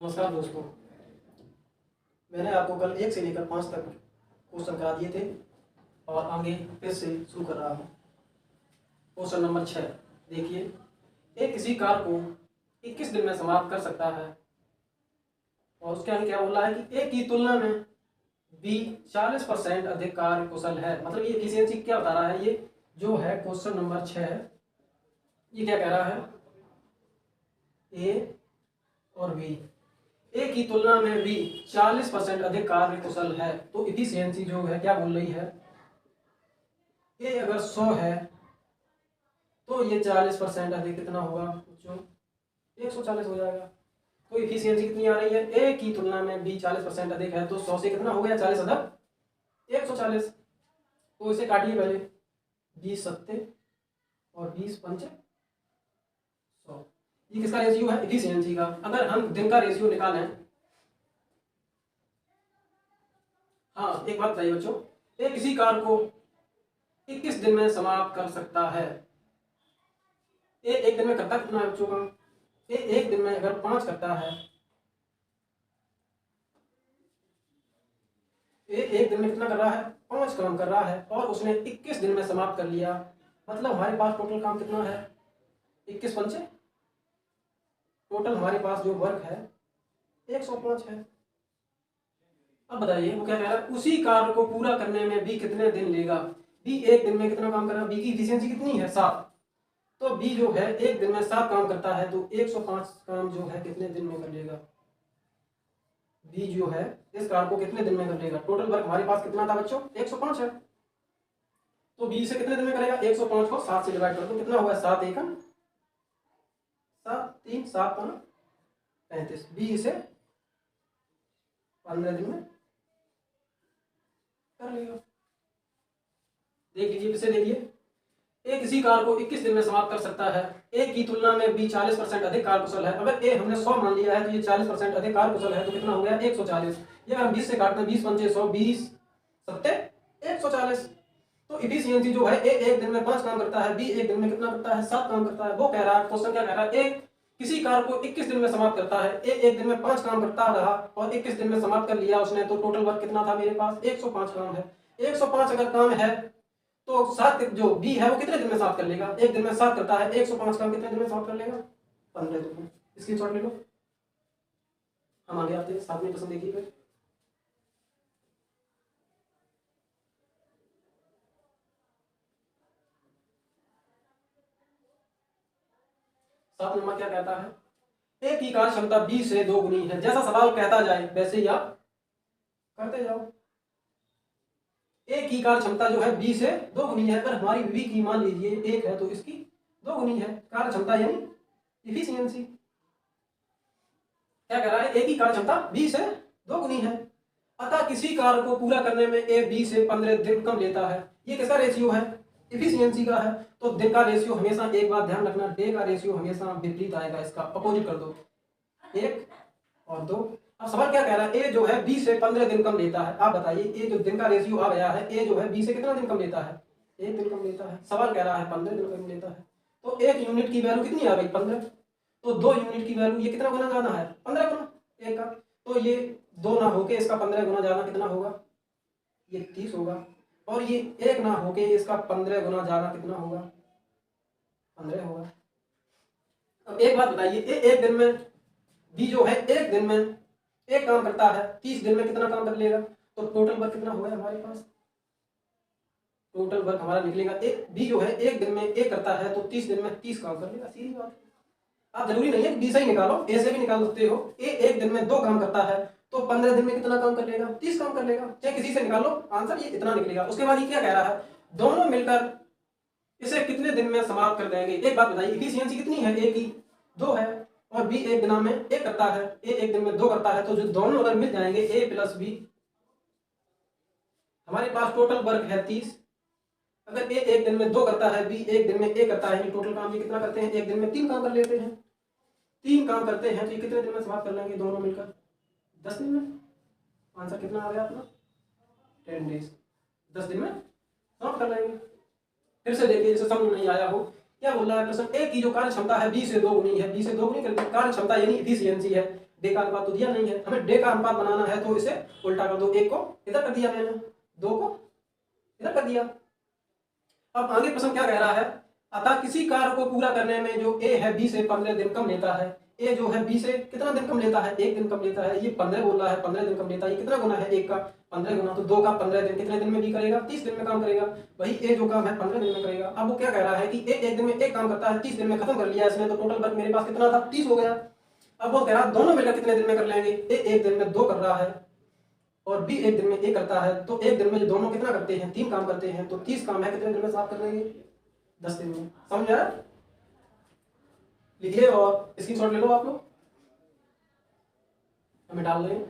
नमस्कार दोस्तों, मैंने आपको कल 1 से लेकर 5 तक क्वेश्चन करा दिए थे और आगे फिर से शुरू कर रहा हूँ। क्वेश्चन नंबर 6 देखिए, एक किसी कार को 21 दिन में समाप्त कर सकता है और उसके आगे क्या बोल रहा है कि ए की तुलना में बी 40% अधिक कार्य कुशल है। मतलब ये एफिशिएंसी क्या बता रहा है, ये जो है क्वेश्चन नंबर 6 ये क्या कह रहा है, ए और बी, ए की तुलना में बी 40% अधिक कार्य कुशल है। तो इफिशियंसी जो है क्या बोल रही है, ए अगर 100 है तो ये 40% अधिक कितना होगा बच्चों, 140 हो जाएगा। तो इफिशियंसी कितनी आ रही है, ए की तुलना में बी 40% अधिक है तो 100 से कितना हो गया, 40 अधिक 140। तो इसे काटिए पहले, 20 सत्ते और 20 पंचे 100। ये किसका रेशियो है, इफिशियंसी का। अगर हम दिन का रेशियो निकालें, हाँ एक बात बताइए बच्चों, ये किसी कार को 21 दिन में समाप्त कर सकता है। ये एक दिन में करता कितना है बच्चों का, ये एक दिन में अगर 5 करता है, ये एक दिन में कितना कर रहा है, 5 काम कर रहा है और उसने 21 दिन में समाप्त कर लिया। मतलब हमारे पास टोटल काम कितना है, 21 पंचे, टोटल हमारे पास जो वर्क है 105 है। अब बताइए वो क्या कह रहा है, उसी कार्य को पूरा करने में बी कितने दिन लेगा। बी एक दिन में कितना काम कर रहा है, बी की इफिशियंसी कितनी है 7, तो बी जो है एक दिन में 7 काम करता है तो 105 काम जो है कितने दिन में कर लेगा। बी जो है इस कार्य को कितने दिन में कर लेगा। टोटल वर्क हमारे पास कितना था बच्चों, 105 है, तो बी से कितने दिन में करेगा, 105 को 7 से डिवाइड कर दो, कितना हुआ 7 एकम 7 3 7 35, बी इसे 15 दिन में कर लेगा। देख लीजिए, इसे देखिए, ए किसी कार को 21 दिन में समाप्त कर सकता है। ए की तुलना में बी 40% अधिक कार्यकुशल है। अगर ए हमने 100 मान लिया है तो ये 40% अधिक कार्यकुशल है तो कितना हो गया 140। ये अगर हम 20 से काटते हैं, 20 पंचे 100, 20 सत्ते 140। तो इफिशियंसी जो है ए एक दिन में 5 काम करता है, बी एक दिन में कितना करता है 7 काम करता है। वो कह रहा है, क्वेश्चन क्या कह रहा है, ए किसी कार को 21 दिन में समाप्त करता है। ए एक दिन में 5 काम करता रहा और 21 दिन में समाप्त कर लिया उसने, तो टोटल वर्क कितना था मेरे पास 105 काम है। 105 अगर काम है तो 7 जो बी है वो कितने दिन में समाप्त कर लेगा, एक दिन में 7 करता है, 105 काम कितने दिन में समाप्त कर लेगा, 15 दिन में। स्क्रीनशॉट ले लो, हम आगे आते हैं, साथ में प्रश्न देखिए फिर। 7 नंबर क्या कहता है, ए की कार्य क्षमता बी से 2 गुनी है। जैसा सवाल कहता जाए वैसे ही आप करते जाओ। ए की कार्य क्षमता जो है बी से 2 गुनी है। अगर हमारी बी की मान लीजिए 1 है तो इसकी 2 गुनी है। कार्य क्षमता यानी इफिशियंसी क्या कह रहा है, ए की कार्य क्षमता बी से 2 गुनी है। अतः किसी कार्य को पूरा करने में ए बी से 15 दिन कम लेता है। ये किसका रेशियो है, इफिशियंसी का है। तो दिन का रेशियो हमेशा, एक बात ध्यान रखना, डे का रेशियो हमेशा विपरीत आएगा, इसका अपोजिट कर दो, 1 और 2। अब सवाल क्या कह रहा है, ए जो है बी से 15 दिन कम लेता है। आप बताइए, ए जो दिन का रेशियो आ गया है, ए जो है बी से कितना दिन कम लेता है, 1 दिन कम लेता है। सवाल कह रहा है 15 दिन कम लेता है, तो 1 यूनिट की वैल्यू कितनी आ गई 15, तो 2 यूनिट की वैल्यू ये कितना गुना ज्यादा है 15 गुना 1 का, तो ये 2 ना होके इसका 15 गुना ज्यादा कितना होगा, ये 30 होगा। और ये 1 ना होके इसका 15 गुना ज्यादा कितना होगा, 15 होगा। अब एक बात बताइए, एक दिन में बी जो है एक दिन में एक काम करता है, 30 दिन में कितना काम कर लेगा, तो टोटल वर्क कितना होगा हमारे पास, टोटल वर्क हमारा निकलेगा, एक बी जो है एक दिन में एक करता है तो 30 दिन में 30 काम कर लेगा। सीधी बात, आप जरूरी नहीं है कि बी से ही निकालो, ए से भी निकाल सकते हो। ए एक दिन में 2 काम करता है तो 15 दिन में कितना काम कर लेगा, 30 काम कर लेगा। चाहे किसी से निकालो, आंसर ये इतना निकलेगा। उसके बाद ये क्या कह रहा है, दोनों मिलकर इसे कितने दिन में समाप्त कर देंगे। एक बात बताइए, इफिशियंसी कितनी है, ए की 2 है और बी एक दिन में 1 करता है, ए एक दिन में 2 करता है, तो जो दोनों अगर मिल जाएंगे ए प्लस बी, हमारे पास टोटल वर्क है 30। अगर ए एक दिन में 2 करता है, बी एक दिन में 1 करता है, टोटल काम ये कितना करते हैं, एक दिन में 3 काम कर लेते हैं। 3 काम करते हैं तो ये कितने दिन में समाप्त कर लेंगे दोनों मिलकर, 10 दिन में। आंसर कितना आ गया अपना, 10 डेज, 10 दिन में समाप्त कर लेंगे। फिर से देखिए, जैसे समझ नहीं आया हो, क्या बोल रहा है प्रश्न, ए की जो कार्य क्षमता है बी से 2 गुनी है, बी से 2 गुनी करके कार्य क्षमता यानी इफिशियंसी है, डे का अनुपात तो दिया नहीं है, हमें डे का अनुपात बनाना है तो इसे उल्टा कर दो, 1 को इधर कर दिया मैंने, 2 को इधर कर दिया। अब आगे प्रश्न क्या कह रहा है, अतः किसी कार्य को पूरा करने में जो ए है बी से 15 दिन कम लेता है। ए जो है बी से कितना दिन कम लेता है, 1 दिन कम लेता है। ये 15 बोल रहा है, 15 दिन कम लेता है। ये कितना गुना है 1 का, 15 गुना, तो 2 का 15 दिन कितने दिन में बी करेगा, 30 दिन में काम करेगा। वही ए जो काम है 15 दिन में करेगा। अब वो क्या कह रहा है कि ए 1 दिन में एक काम करता है, 30 दिन में खत्म कर लिया इसने, तो टोटल वर्क मेरे पास कितना था, 30 हो गया। अब वो कह रहा है दोनों मिलकर कितने दिन में कर लेंगे, ए 1 दिन में 2 कर रहा है और बी 1 दिन में 1 करता है, तो 1 दिन में दोनों कितना करते हैं, 3 काम करते हैं, तो 30 काम है कितने दिन में समाप्त कर लेंगे, 10 दिन में। समझ आया? लिखिए और स्क्रीनशॉट ले लो आप लोग, हमें डाल रहे हैं।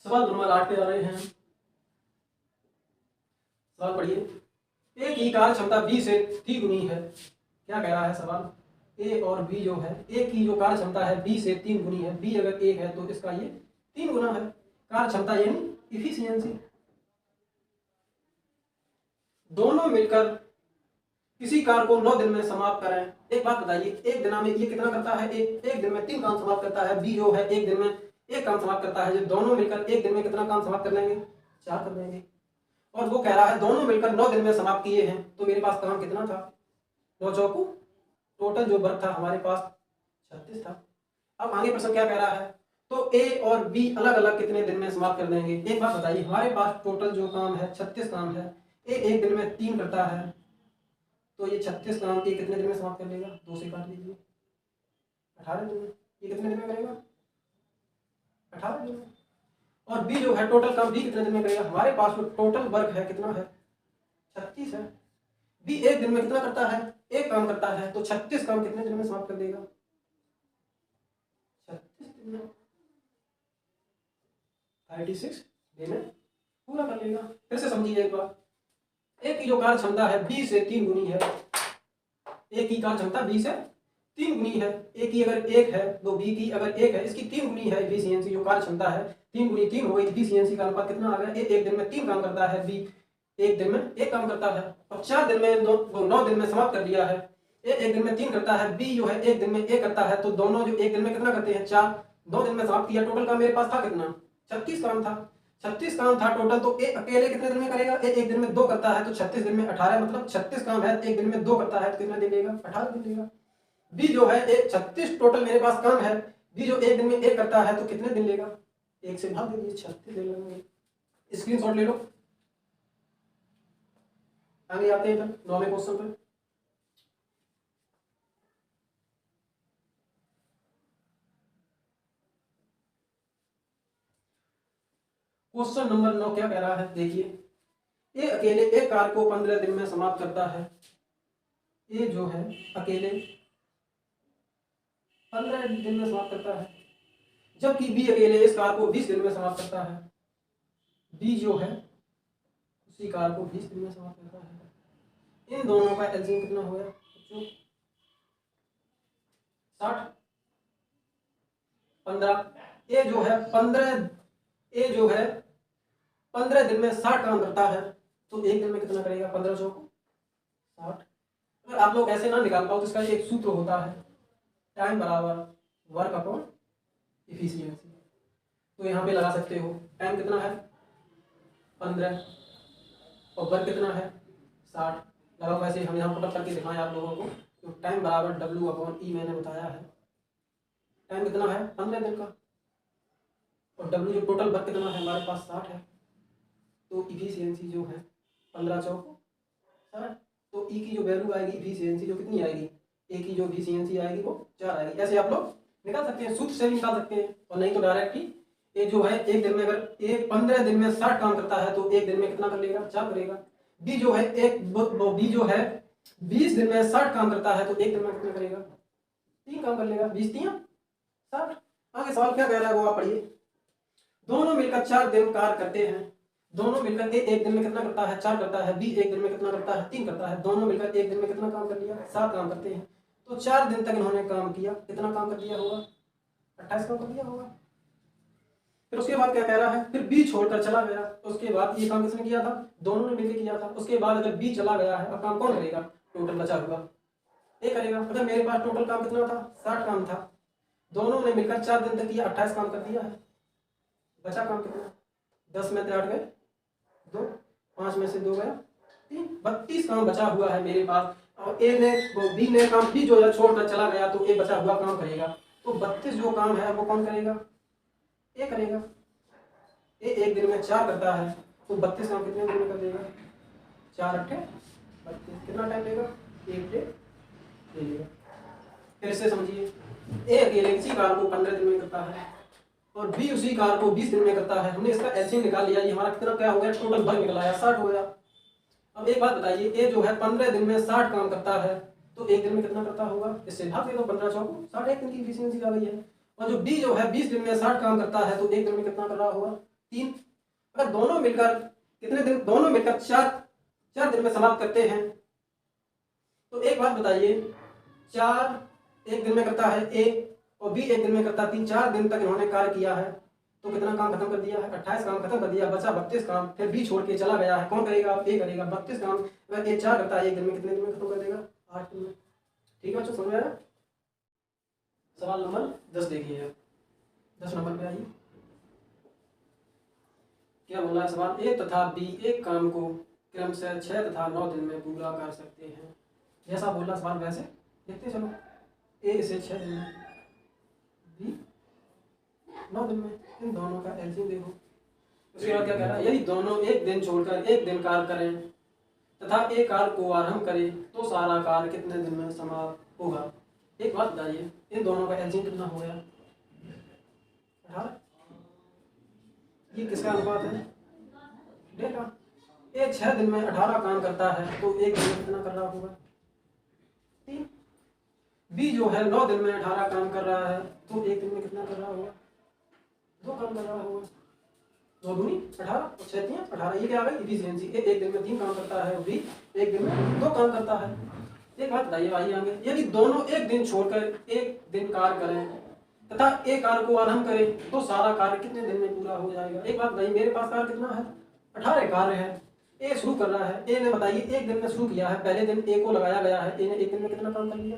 सवाल नंबर 8 पे आ रहे हैं। सवाल पढ़िए, ए की कार्य क्षमता बी से 3 गुनी है। क्या कह रहा है सवाल, ए और बी जो है, ए की जो कार्य क्षमता है बी से 3 गुनी है। बी अगर 1 है तो इसका ये 3 गुना है। कार्य क्षमता यानी इफिशियंसी। दोनों मिलकर किसी कार्य को 9 दिन में समाप्त करें। एक बात बताइए, एक दिन में ये कितना करता है, एक दिन में 3 काम समाप्त करता है। बी जो है 1 दिन में 1 काम समाप्त करता है। जो दोनों मिलकर 1 दिन में कितना काम समाप्त कर लेंगे, 4 कर लेंगे। और वो कह रहा है दोनों मिलकर 9 दिन में समाप्त किए हैं, तो मेरे पास काम कितना था, 9 चौकू, टोटल जो वर्क था हमारे पास 36 था। अब आगे प्रश्न क्या कह रहा है, तो ए और बी अलग अलग कितने दिन में समाप्त कर देंगे। एक बात बताइए, हमारे पास टोटल जो काम है 36 काम है। ए 1 दिन में 3 करता है, तो ये 36 काम ए कितने दिन में समाप्त कर लेगा, 2 से काट लीजिए, 18 दिन में। ये कितने दिन में करेगा, 18 दिन में। और बी जो है टोटल काम बी कितने दिन में करेगा, हमारे पास जो टोटल वर्क है कितना है, 36 है। बी 1 दिन में कितना करता है, 1 काम करता है, तो 36 काम कितने दिन में समाप्त कर देगा, 36 दिन में, 36 दिन में पूरा कर लेगा। फिर से समझिए एक बार, ए की जो कार्य क्षमता है बी से 3 गुनी है। ए की कार्य क्षमता बी से 3 गुनी है। ए की अगर 1 है तो बी की अगर 1 है, इसकी 3 गुनी है एफिशिएंसी। जो कार्य क्षमता है 3 गुनी 3 हो गई, एफिशिएंसी का अनुपात कितना आ गया, ए 1 दिन में 3 काम करता है, बी 1 दिन में 1 काम करता है। और 4 दिन में 9 दिन में समाप्त कर दिया है। ए 1 दिन में 3 करता है, बी जो है 1 दिन में 1 करता है, तो दोनों जो 1 दिन में कितना करते हैं, 4, 2 दिन में समाप्त किया। टोटल काम मेरे पास था कितना, 36 काम था। 36 काम था टोटल, तो ए अकेले कितने दिन में करेगा, ए 1 दिन में 2 करता है, तो 36 दिन में 18, मतलब 36 काम है, 1 दिन में 2 करता है, तो कितना दिन लेगा, 18 दिन लेगा। बी जो है 36 टोटल मेरे पास काम है, बी जो 1 दिन में 1 करता है, तो कितने दिन लेगा, 1 से भाग दीजिए, 36 दिन लगेंगे। स्क्रीनशॉट ले लो। आगे आते हैं फिर 9वें क्वेश्चन पे। क्वेश्चन नंबर 9 क्या कह रहा है, देखिए, ये अकेले एक कार्य को 15 दिन में समाप्त करता है। ये जो है अकेले 15 दिन में समाप्त करता है, जबकि बी अकेले इस कार्य को 20 दिन में समाप्त करता है। बी जो है उसी कार्य को 20 दिन में समाप्त करता है। इन दोनों का एलसीएम कितना हो गया, 60, 15। ए जो है 15 दिन में 60 काम करता है, तो 1 दिन में कितना करेगा, 15 चौको 60। अगर आप लोग ऐसे ना निकाल पाओ तो इसका एक सूत्र होता है, टाइम बराबर वर्क अपॉन इफिशियंसी। तो यहाँ पे लगा सकते हो, टाइम कितना है 15 और वर्क कितना है 60। लगा वैसे हम यहाँ पुटअप करके दिखाएं आप लोगों को, तो टाइम बराबर W अपॉन ई मैंने बताया है। टाइम कितना है 15 दिन का, और W जो टोटल वर्क कितना है हमारे पास 60 है, तो इफिशियंसी जो है 15 चौको 60। तो ई की जो वैल्यू आएगी इफिशियंसी जो कितनी आएगी, ए की जो इफिशियंसी आएगी वो 4 आएगी। ऐसे आप लोग निकाल सकते हैं, सूत्र से भी निकाल सकते हैं, और नहीं तो डायरेक्ट ही ए जो है 1 दिन में, अगर ए 15 दिन में 60 काम करता है तो 1 दिन में कितना कर लेगा, 4 करेगा। बी जो है 20 दिन में 60 काम करता है, तो 1 दिन में कितना करेगा, 3 काम कर लेगा, 20 3 60। आगे सवाल क्या कह रहा है वो आप पढ़िए। दोनों मिलकर 4 दिन कार्य करते हैं। दोनों मिलकर ए 1 दिन में कितना करता है, 4 करता है, बी 1 दिन में कितना करता है, 3 करता है। दोनों मिलकर 1 दिन में कितना काम कर लिया, 7 काम करते हैं। तो 4 दिन तक इन्होंने काम किया, कितना काम कर दिया होगा, 28 काम कर दिया होगा। फिर उसके बाद क्या कह रहा है, फिर बी छोड़कर चला गया। उसके बाद ये काम किसने किया था, दोनों ने मिलकर किया था। उसके बाद अगर बी चला गया है, अब काम कौन करेगा, टोटल बचा हुआ ए करेगा। मतलब मेरे पास टोटल काम कितना था, 60 काम था, दोनों ने मिलकर 4 दिन तक किया, 28 काम कर दिया है। बचा काम कितना, 10 में से 8 गए 2, 5 में से 2 गया 3, 32 काम बचा हुआ है मेरे पास। और ए ने वो बी ने काम बी जो है छोड़कर चला गया, तो ए बचा हुआ काम करेगा। तो 32 जो काम है वो कौन करेगा, ए करेगा। ए एक दिन में 4 करता है, तो 32 काम कितने दिन में कर देगा, 4 अट्ठे 32। कितना टाइम लेगा, 1 डे ले लेगा। फिर से समझिए, ए अकेले किसी कार को 15 दिन में करता है और बी उसी कार को 20 दिन में करता है। हमने इसका एलसीएम निकाल लिया, ये हमारा कितना क्या हो गया, टोटल भर निकल आया 60 हो गया। अब एक बात बताइए, ए जो है 15 दिन में 60 काम करता है, तो एक दिन में कितना करता होगा, इससे भाग दे दो, 15 चौको 60, एक दिन की एफिशिएंसी आ गई है। और जो बी जो है 20 दिन में 60 काम करता है, तो एक दिन में कितना कर रहा होगा, 3। अगर दोनों मिलकर कितने दिन, दोनों मिलकर 4 दिन में समाप्त करते हैं, तो एक बात बताइए, 4 एक दिन में करता है ए और बी एक दिन में करता है 3, 4 दिन तक इन्होंने कार्य किया है, तो कितना काम खत्म कर दिया है, 28 काम खत्म कर दिया, बचा 32 काम। फिर बी छोड़ के चला गया है, कौन करेगा, ए करेगा। 32 काम अगर ए 4 करता है, एक दिन में कितने दिन में खत्म कर देगा, 8 दिन में। ठीक है बच्चों, समझ आया। सवाल नंबर 10 देखिए, 10 नंबर पे आइए। क्या बोला है सवाल, ए तथा बी एक काम को क्रमशः 6 तथा 9 दिन में पूरा कर सकते हैं। जैसा बोला सवाल वैसे देखते चलो। ए इसे 6 दिन में, बी 9 दिन में, इन दोनों का एलसीएम देखो। उसके बाद क्या कह रहा है, यदि दोनों एक दिन छोड़कर एक दिन कार्य करें तथा एक कार्य को आरंभ करें, तो सारा कार्य कितने दिन में समाप्त होगा। एक बात बताइए, इन दोनों का एलसीएम कितना हो गया, 18। ये किसका अनुपात है, डे का। ये 6 दिन में 18 काम करता है, तो एक दिन में कितना कर रहा होगा, 3। बी जो है 9 दिन में 18 काम कर रहा है, तो एक दिन में कितना कर रहा होगा, 2 काम कर रहा होगा। 9 दूनी 18 और 6 तियां 18। ये क्या आ गई, एफिशिएंसी। ए एक दिन में 3 काम करता है, बी एक दिन में 2 काम करता है। एक बात बताइए, आइए आगे, यदि दोनों एक दिन छोड़कर एक दिन कार्य करें तथा एक कार्य को आरंभ करें, तो सारा कार्य कितने दिन में पूरा हो जाएगा। एक बात बताइए, मेरे पास कार्य कितना है, 18 कार्य है। ए शुरू कर रहा है, ए ने बताइए एक दिन में शुरू किया है, पहले दिन ए को लगाया गया है, ए ने एक दिन में कितना काम कर लिया,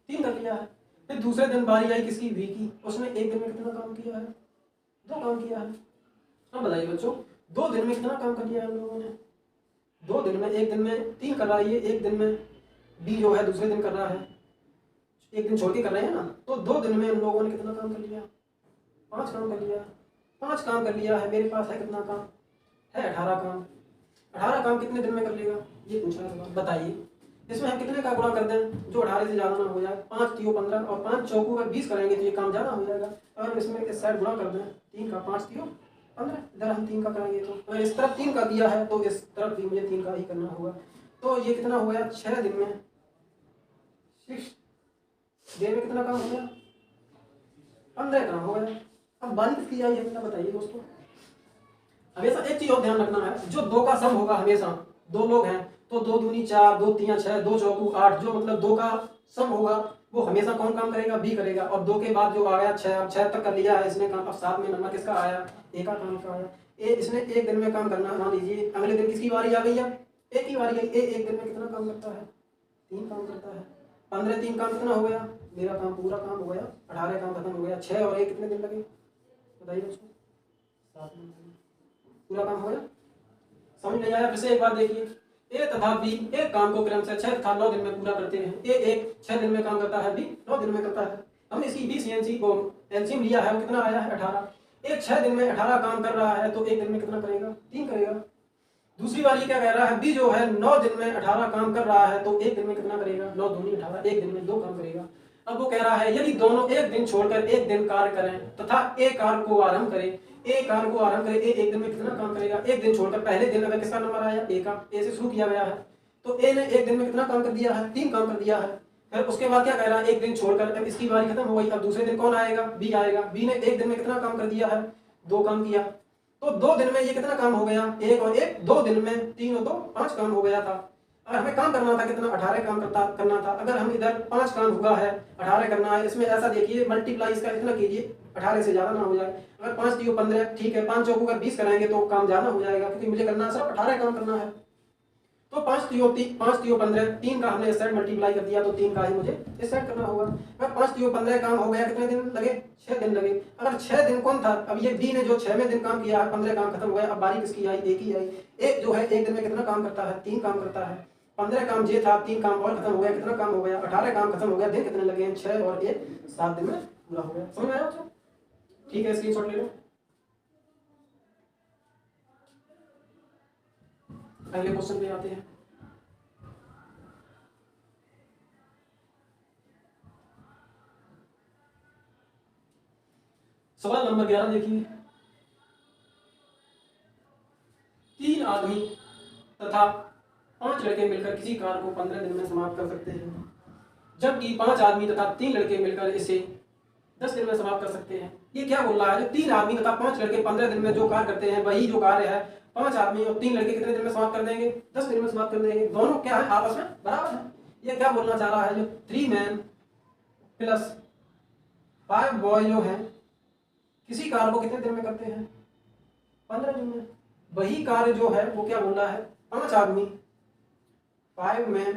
3 कर लिया है। फिर दूसरे दिन बारी आई किसकी, बी की, उसने एक दिन में कितना काम किया है, 2 काम किया है। अब बताइए बच्चों, 2 दिन में कितना काम कर लिया है हम लोगों ने, 2 दिन में, एक दिन में 3 कर रहा है ये, एक दिन में बी जो है दूसरे दिन कर रहा है, एक दिन छोड़ के कर रहे हैं ना, तो 2 दिन में हम लोगों ने कितना काम कर लिया, 5 काम कर लिया। 5 काम कर लिया है, मेरे पास है कितना काम है, 18 काम। 18 काम कितने दिन में कर लेगा, ये पूछ रहा है। बताइए इसमें हम कितने का गुणा कर दें जो 18 से ज़्यादा ना हो जाए, 5 तियो 15 और 5 चौको अगर 20 करेंगे तो ये काम ज़्यादा हो जाएगा। अगर हम इसमें इस साइड गुणा कर दें 3 का, 5 तियो 15, इधर हम 3 का करेंगे, तो अगर इस तरफ 3 का दिया है तो इस तरफ भी मुझे 3 का ही करना होगा। तो ये कितना हो गया, 6 दिन में 6 दिन में कितना काम हो गया, 15 काम हो गया। अब बारी किसकी आई है, बताइए दोस्तों। हमेशा एक चीज और ध्यान रखना है, जो 2 का सम होगा, हमेशा 2 लोग हैं तो 2 दूनी 4, 2 तियां 6, 2 चौकू 8, जो मतलब 2 का सम होगा वो हमेशा कौन काम करेगा, बी करेगा। और 2 के बाद जो आ गया 6, 6 तक कर लिया है इसने काम। अब 7 में नंबर किसका आया, ए का काम का आया। ए इसने एक दिन में काम करना, मान लीजिए अगले दिन किसकी बारी आ गई है, ए की बारी आई। ए एक दिन में कितना काम करता है, 3 काम करता है। 15 3 काम कितना हो गया, मेरा काम पूरा काम हो गया, 18 काम खत्म हो गया। 6 और 1 कितने दिन लगे बताइए दोस्तों, 7 दिन पूरा काम हो गया। समझ नहीं आया, फिर से एक बार देखिए। ए तथा बी एक काम को क्रमशः 6 तथा 9 दिन में पूरा करते हैं। ए एक 6 दिन में काम करता है, बी 9 दिन में करता है। हमने इसकी एफिशिएंसी को एलसीएम लिया है, वो कितना आया है 18। एक 6 दिन में 18 काम कर रहा है, तो एक दिन में कितना करेगा, 3 करेगा। दूसरी वाली क्या कह रहा है, बी जो है 9 दिन में 18 काम कर रहा है, तो एक दिन में कितना करेगा, 9 दूनी 18, एक दिन में 2 काम करेगा। अब वो कह रहा है यदि दोनों एक दिन छोड़कर एक दिन कार्य करें तथा एक कार्य को आरंभ करें, एक कार्य को आरंभ करें, एक दिन में कितना काम करेगा, एक दिन छोड़कर। पहले दिन अगर किसका नंबर आया, ए का, ए से शुरू किया गया है, तो ए ने एक दिन में कितना काम कर दिया है, 3 काम कर दिया है। फिर उसके बाद क्या कह रहा है, एक दिन छोड़कर, अब इसकी बारी खत्म हो गई, अब दूसरे दिन कौन आएगा, बी आएगा। बी ने एक दिन में कितना काम कर दिया है, 2 काम किया। तो 2 दिन में ये कितना काम हो गया, 1 और 1 2 दिन में, 3 और 2 5 काम हो गया था। अगर हमें काम करना था कितना, 18 काम करना था। अगर हम इधर 5 काम हुआ है, 18 करना है, इसमें ऐसा देखिए मल्टीप्लाई इसका इतना कीजिए, 18 से ज़्यादा ना हो जाए। अगर 5 तियो 15 ठीक है, 5 चौको अगर 20 कराएंगे तो काम ज़्यादा हो जाएगा, क्योंकि मुझे करना है सिर्फ 18 काम करना है। तो 5 तियो 15, 3 का हमने इस साइड मल्टीप्लाई कर दिया तो 3 का ही मुझे इस साइड करना होगा। अगर 5 तियो 15 काम हो गया, कितने दिन लगे? 6 दिन लगे। अगर 6 दिन कौन था? अब ये बी ने जो 6वें दिन काम किया है, 15 काम खत्म हो गया। अब बारी किसकी आई? एक ही आई। एक जो है एक दिन में कितना काम करता है? 3 काम करता है। 15 काम ये था, 3 काम और खत्म हो गया, कितना काम हो गया? 18 काम खत्म हो गया। दिन कितने लगे हैं? 6 और 1 7 दिन में पूरा हो गया। समझ में आया बच्चों? ठीक है, स्क्रीनशॉट ले लो। अगले क्वेश्चन पे आते हैं। सवाल नंबर 11 देखिए। 3 आदमी तथा 5 लड़के मिलकर किसी कार को 15 दिन में समाप्त कर सकते हैं, जबकि 5 आदमी तथा 3 लड़के मिलकर इसे 10 दिन में समाप्त कर सकते हैं। ये क्या बोल रहा है? जो 3 आदमी तथा 5 लड़के 15 दिन में जो कार्य करते हैं, वही जो कार्य है 5 आदमी और 3 लड़के कितने दिन में समाप्त कर देंगे? 10 दिन में समाप्त कर देंगे। दोनों क्या है? आपस में बराबर है। ये क्या बोलना चाह रहा है? जो 3 मैन प्लस 5 बॉय जो है किसी कार्य को कितने दिन में करते हैं? 15 दिन में। वही कार्य जो है वो क्या बोल रहा है? 5 आदमी 5 मैन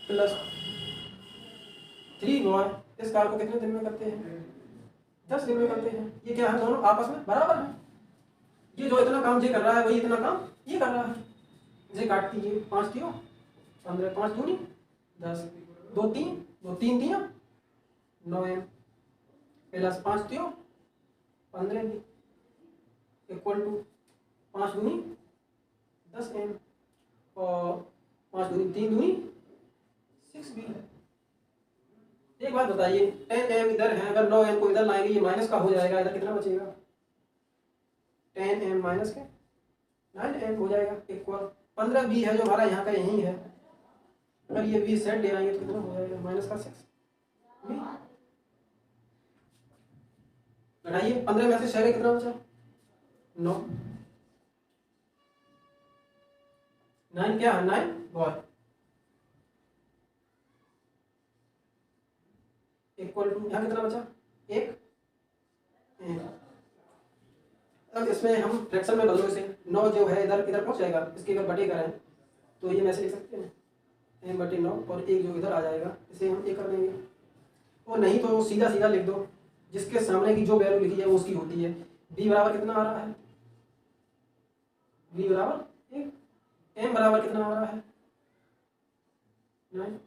प्लस 3 बॉय इस कार्य को कितने दिन में करते हैं? 10 दिन में करते हैं। ये क्या है? दोनों आपस में बराबर है। ये जो इतना काम ये कर रहा है, वही इतना काम ये कर रहा है। इसे काट दीजिए। 5 तियो 15, 5 दूनी 10, 2 3 2 3 तिया 9 एम प्लस 5 तियो 15 भी इक्वल टू 5 दूनी 10 एम और 5 दूनी 3 दूनी 6 भी है। एक बात बताइए, 10 एम इधर है, अगर 9 एम को इधर लाएंगे ये माइनस का हो जाएगा, इधर कितना बचेगा? 10 एम माइनस के 9 एम हो जाएगा इक्वल 15 बी है जो हमारा यहाँ का यही है। अगर ये बी सेट ले आएंगे तो कितना हो जाएगा? माइनस का 6 बी। घटाइए, 15 में से 6 कितना बचा? 9 9 क्या है? 9 बॉय इक्वल टू यहाँ कितना बचा? 1 एम। अब इसमें हम फ्रैक्शन में बदलो इसे। 9 जो है इधर इधर पहुंच जाएगा, इसके अगर बटे करें तो ये मैसे लिख सकते हैं m बटे 9 और 1 जो इधर आ जाएगा इसे हम 1 कर देंगे। और नहीं तो सीधा सीधा लिख दो, जिसके सामने की जो वैल्यू लिखी है वो उसकी होती है। b बराबर कितना आ रहा है? b बराबर 1, m बराबर कितना आ रहा है? 9।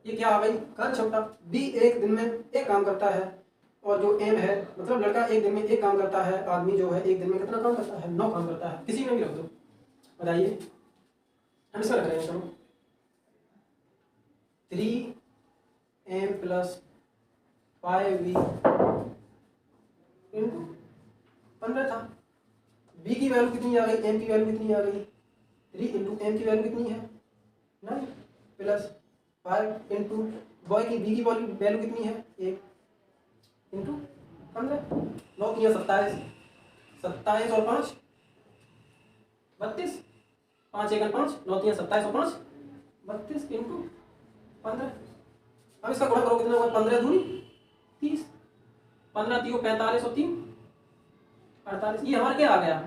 ये क्या आ गई? कार्य क्षमता। b एक दिन में एक काम करता है और जो m है मतलब लड़का एक दिन में एक काम करता है, आदमी जो है एक दिन में कितना काम करता है? 9 काम करता है। किसी में भी रख दो। बताइए, हम इसमें रख रहे हैं। चलो 3m प्लस 5v इंटू 15 था। b की वैल्यू कितनी आ गई? m की वैल्यू कितनी आ गई? 3 इंटू m की वैल्यू कितनी है? 9 प्लस 5 इंटू बॉय की b की वैल्यू कितनी है? 1 इंटू 15। 9 किया 27, 27 और 5 32, 5 एक 5, 9 किया 27 और 5 32 इंटू 15। अब इसका गुणा करो, कितना होगा? 15 दूनी 30, 15 तियो 45 और 3 48। ये हमारा क्या आ गया?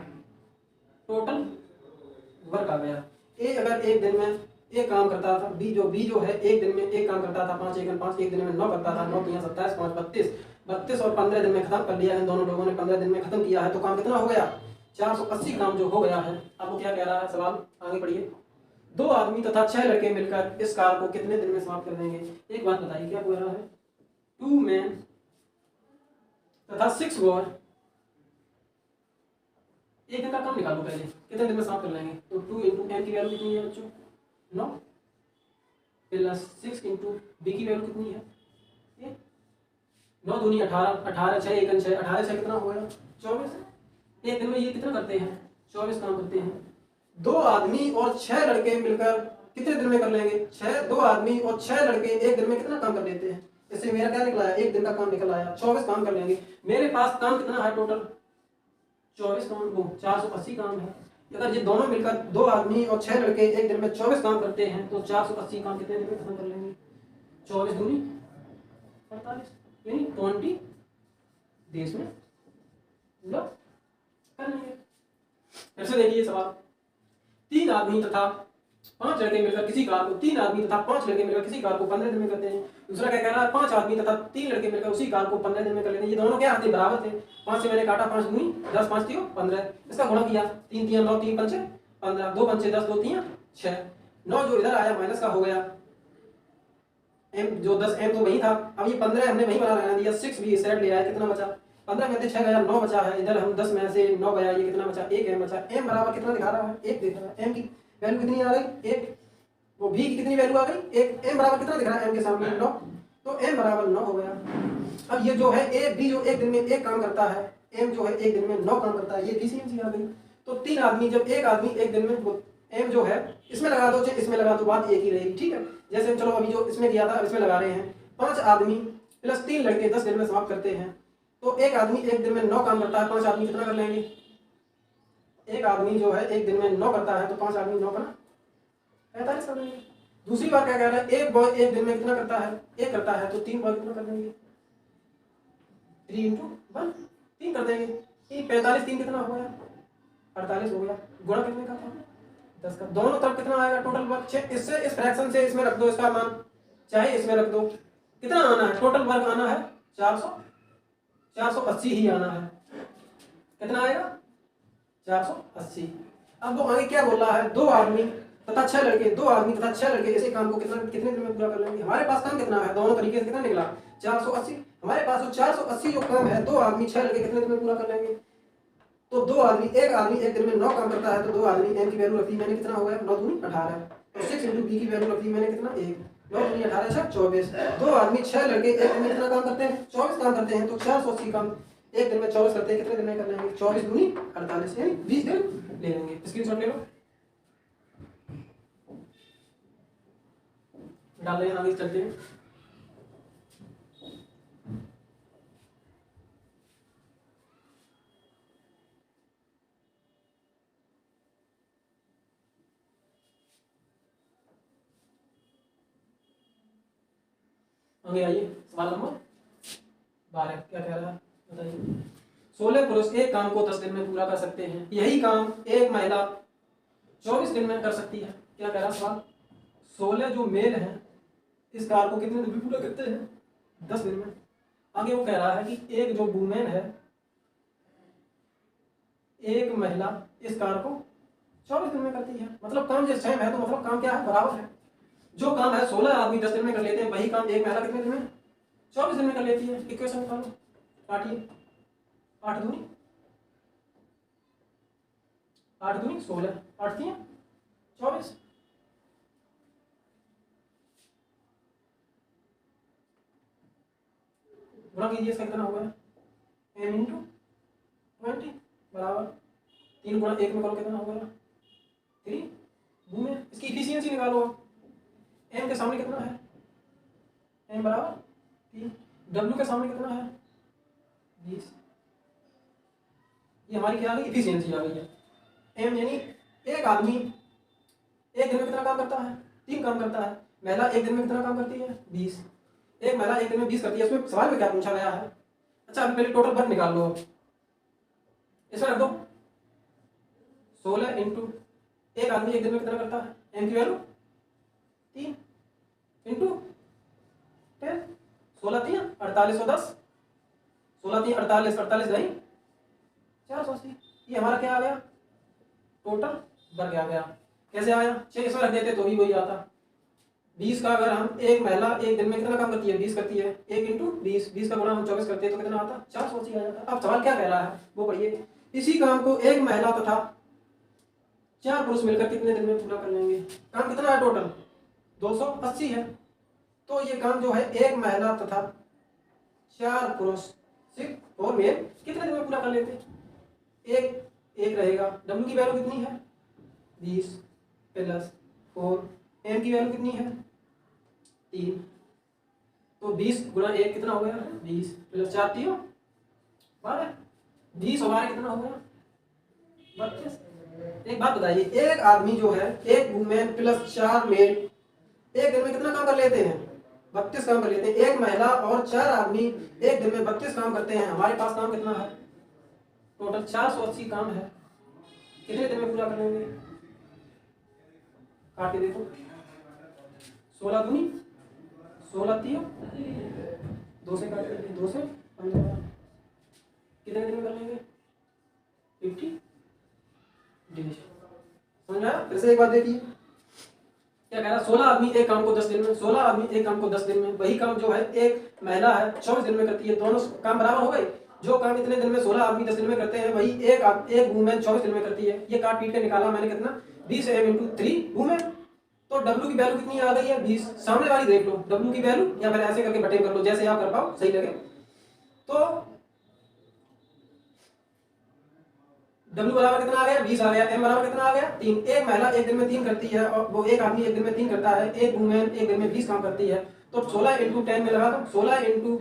टोटल वर्क आ गया। ए अगर एक दिन में एक काम करता था, बी जो है एक दिन में एक काम करता था, 5 एक 5 एक दिन में 9 करता था। 9 किया 27, 5 32, 32 और 15 दिन में खत्म कर लिया है। दोनों लोगों ने 15 दिन में खत्म किया है। तो काम कितना हो गया? 480 काम जो हो गया है। अब वो क्या कह रहा है सवाल? आगे पढ़िए। 2 आदमी तथा 6 लड़के मिलकर इस कार को कितने दिन में समाप्त कर देंगे? एक बात बताइए, क्या बोल रहा है? 2 मैन तथा 6 बॉय एक दिन का काम निकालो पहले, कितने दिन में समाप्त कर लेंगे? तो 2 इंटू एम की वैल्यू कितनी है बच्चों? 9 प्लस 6 इंटू बी की वैल्यू कितनी है? 1। 9 दूनी 18, 18 6 1 6, 18 6 कितना हो गया? 24। एक दिन में ये कितना करते हैं? 24 काम करते हैं। 2 आदमी और 6 लड़के मिलकर कितने दिन में कर लेंगे? 2 आदमी और 6 लड़के एक दिन में कितना काम कर लेते हैं? इससे मेरा क्या निकला है? एक दिन का काम निकल आया। 24 काम कर लेंगे। मेरे पास काम कितना है टोटल? 24 काम, वो 480 काम है। अगर ये दोनों मिलकर 2 आदमी और 6 लड़के एक दिन में 24 काम करते हैं तो 480 काम कितने दिन में खत्म कर लेंगे? 24 दूनी 48 यानी 20 देश में पूरा कर लेंगे। फिर से देखिए सवाल, 3 आदमी तथा 5 लड़के मिलकर किसी कार को 3 आदमी तथा 5 लड़के मिलकर किसी कार को 15 दिन में करते हैं। दूसरा क्या कह रहा है, 5 आदमी तथा 3 लड़के मिलकर उसी कार को 15 दिन में कर लेते हैं। ये दोनों क्या आते बराबर थे, 5 से मैंने काटा, 5 दूनी 10, 5 तीन 15, इसका गुणा किया, 3 3 9, 3 पंचे 15, 2 पंचे 10, 2 3 6, 9 जो इधर आया माइनस का हो गया, m जो 10 m तो वही था, अब ये 15 हमने वही बना रहने दिया, 6 भी सेट ले आया, कितना बचा 15 में से 6 गया 9 बचा है, इधर हम 10 में से 9 गया, ये कितना बचा 1 m बचा। m बराबर कितना दिखा रहा है 1 दिख रहा है, m की वैल्यू कितनी आ गई 1, वो v की कितनी वैल्यू आ गई 1, m बराबर कितना दिख रहा है m के सामने 9, तो m बराबर 9 हो गया। अब ये जो है a b जो एक दिन में एक काम करता है, m जो है एक दिन में 9 काम करता है, ये एफिशिएंसी आ गई। तो 3 आदमी जब एक आदमी एक दिन में m जो है इसमें लगा दो चाहे इसमें लगा दो, बात एक ही रहेगी, ठीक है। जैसे चलो अभी जो इसमें किया था अब इसमें लगा रहे हैं, 5 आदमी प्लस 3 लड़के 10 दिन में समाप्त करते हैं। तो एक आदमी एक दिन में 9 काम करता है, 5 आदमी कितना कर लेंगे, एक आदमी जो है एक दिन में 9 करता है, तो 5 आदमी 9 का 45 कर लेंगे। दूसरी बात क्या कह रहा है, एक बॉय एक दिन में कितना करता है 1 करता है, तो 3 बॉय कितना कर देंगे 3 × 1 3 कर देंगे। 45 3 कितना हो गया 48 हो गया, गुणा कितने का था 10 का, दोनों तरफ कितना आएगा टोटल वर्क 6, इससे इस फ्रैक्शन से इसमें रख दो इसका मान, चाहे इसमें रख दो, कितना आना है टोटल वर्क आना है 480 ही आना है, कितना आएगा 480। अब वो आगे क्या बोल रहा है, 2 आदमी तथा 6 लड़के, 2 आदमी तथा 6 लड़के इसी काम को कितने दिन में पूरा कर लेंगे। हमारे पास काम कितना है, दोनों तरीके से कितना निकला 480, हमारे पास जो 480 जो काम है 2 आदमी 6 लड़के कितने दिन में पूरा कर लेंगे। तो 2 आदमी एक आदमी एक दिन में 9 काम करता है, तो 2 आदमी m की वैल्यू रखी मैंने कितना हो गया 9 दूनी 18, तो 6 × b की वैल्यू रखी मैंने कितना 1, 9 दूनी 18 6 24। 2 आदमी 6 लड़के एक दिन में कितना काम करते हैं 24 काम करते हैं, तो 480 काम एक दिन में 24 करते हैं, कितने दिन में कर लेंगे 24 दूनी 48 यानी 20 दिन ले लेंगे। स्क्रीनशॉट ले लो, डाल रहे हैं, आगे चलते हैं। आगे आइए, सवाल नंबर 12 क्या कह रहा है बताइए। 16 पुरुष एक काम को 10 दिन में पूरा कर सकते हैं, यही काम एक महिला 24 दिन में कर सकती है। क्या कह रहा है सवाल, 16 जो मेल हैं इस कार को कितने दिन में पूरा करते हैं 10 दिन में। आगे वो कह रहा है कि एक जो वुमेन है, एक महिला इस कार को 24 दिन में करती है, मतलब काम जो सेम है, तो मतलब काम क्या है बराबर है। जो काम है 16 आदमी 10 दिन में कर लेते हैं, वही काम एक महिला कितने दिन में 24 दिन में कर लेती है। इक्वेशन निकालो, काटिए, 8 दूनी 16, 8 3 24, गुणा कीजिए, इसका कितना हो गया m × 20 बराबर 3 गुणा 1 में करो कितना हो गया 3 में। इसकी इफिशियंसी निकालो, m के सामने कितना है m बराबर 3, w के सामने कितना है 20, ये हमारी क्या आ गई इफिशियंसी आ गई है। m यानी एक आदमी एक दिन में कितना काम करता है 3 काम करता है, महिला एक दिन में कितना काम करती है 20, एक महिला एक दिन में 20 करती है। इसमें सवाल में क्या पूछा गया है, अच्छा अभी पहले टोटल वर्क निकाल लो, इसमें रख दो 16 × एक आदमी एक दिन में कितना करता है m की वैल्यू 3 × 10, 16 3 48 10, 16 3 48 48 नहीं 480, ये हमारा क्या आ गया टोटल वर्क आ गया। कैसे आया, 6 इसमें रख देते तो भी वही आता। 20 का अगर हम एक महिला एक दिन में कितना काम करती है 20 करती है, 1 × 20, 20 का गुणा हम 24 करते हैं तो कितना आता 480 आ जाता। अब सवाल क्या कह रहा है वो पढ़िए, इसी काम को एक महिला तथा 4 पुरुष मिलकर कितने दिन में पूरा कर लेंगे। काम कितना है टोटल 280 है, तो ये काम जो है एक महिला तथा 4 पुरुष 6 और मेल कितने दिन में पूरा कर लेते। एक रहेगा, w की वैल्यू कितनी है 20 प्लस 4, m की वैल्यू कितनी है 3, तो 20 गुणा 1 कितना हो गया 20 प्लस 4 3 12, 20 और 12 कितना हो गया 32। एक बात बताइए, एक आदमी जो है एक वुमेन प्लस 4 मेल एक दिन में कितना काम कर लेते हैं 32 काम कर लेते हैं। एक महिला और 4 आदमी एक दिन में 32 काम करते हैं। हमारे पास काम कितना है? टोटल 480 काम है। कितने दिन में पूरा कर लेंगे? काट के देखो, 16 दूनी 16 तीन 2 से काट देंगे, 2 से 15। कितने दिन में कर लेंगे? 50 डेज। समझ में आया? फिर से एक बात देखिए, क्या कह रहा है? 16 आदमी एक काम को 10 दिन में, 16 आदमी एक काम को 10 दिन में। वही काम जो है एक महिला है 24 दिन में करती है। दोनों काम बराबर हो गए। जो काम इतने दिन में 16 आदमी 10 दिन में करते हैं, वही एक वूमेन 24 दिन में करती है। ये काट पीट के निकाला मैंने कितना? 20 m × 3 वूमेन। तो W की वैल्यू कितनी आ गई है? 20। सामने वाली देख लो W की वैल्यू, या फिर ऐसे करके बटे कर लो, जैसे आप कर पाओ सही लगे। तो W बराबर कितना आ गया? 20 आ गया। M बराबर कितना आ गया? 3। एक महिला एक दिन में 3 करती है, और वो एक आदमी एक दिन में 3 करता है। एक वूमेन एक दिन में 20 काम करती है। तो 16 × 10 में लगा दो। 16 ×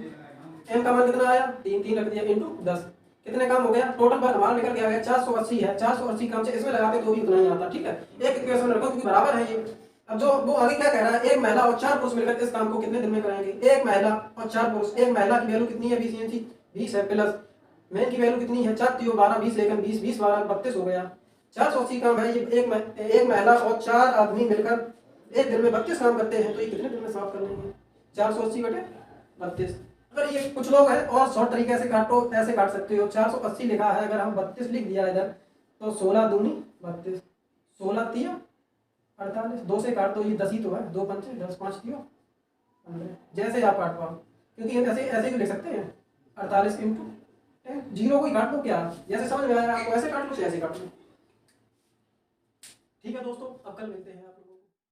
M का मान कितना आया? 3 रख दिया × 10। कितने काम हो गया? टोटल पर हमारा निकल के आ गया 480 है। 480 काम से इसमें लगाते तो भी उतना ही आता। ठीक है, एक इक्वेशन रखो क्योंकि बराबर है ये। अब जो वो आगे क्या कह रहा है? एक महिला और 4 पुरुष मिलकर इस काम को कितने दिन में कराएंगे? एक महिला और 4 पुरुष। एक महिला की वैल्यू कितनी है? 20 है, प्लस मैन की वैल्यू कितनी है? 4 × 12 20 लेकिन 20 20 12 32 हो गया। 480 काम है ये। एक महिला और 4 आदमी मिलकर एक दिन में 32 काम करते हैं। तो ये कितने दिन में समाप्त कर लेंगे? 480 बटे 32। अगर ये कुछ लोग हैं और शॉर्ट तरीके से काटो, ऐसे काट सकते हो। 480 लिखा है, अगर हम 32 लिख दिया इधर, तो 16 दूनी 32, 16 तीन 48। 2 से काट दो, ये 10 ही तो है। 2 पंचे 10, 5 तीन 15। जैसे आप काट पाओ, क्योंकि हम ऐसे ऐसे भी लिख सकते हैं। 48 × 10, 0 को ही काट दो। क्या जैसे समझ में आया आपको? ऐसे काट लो, ऐसे काट लो। ठीक है दोस्तों, अब कल मिलते हैं।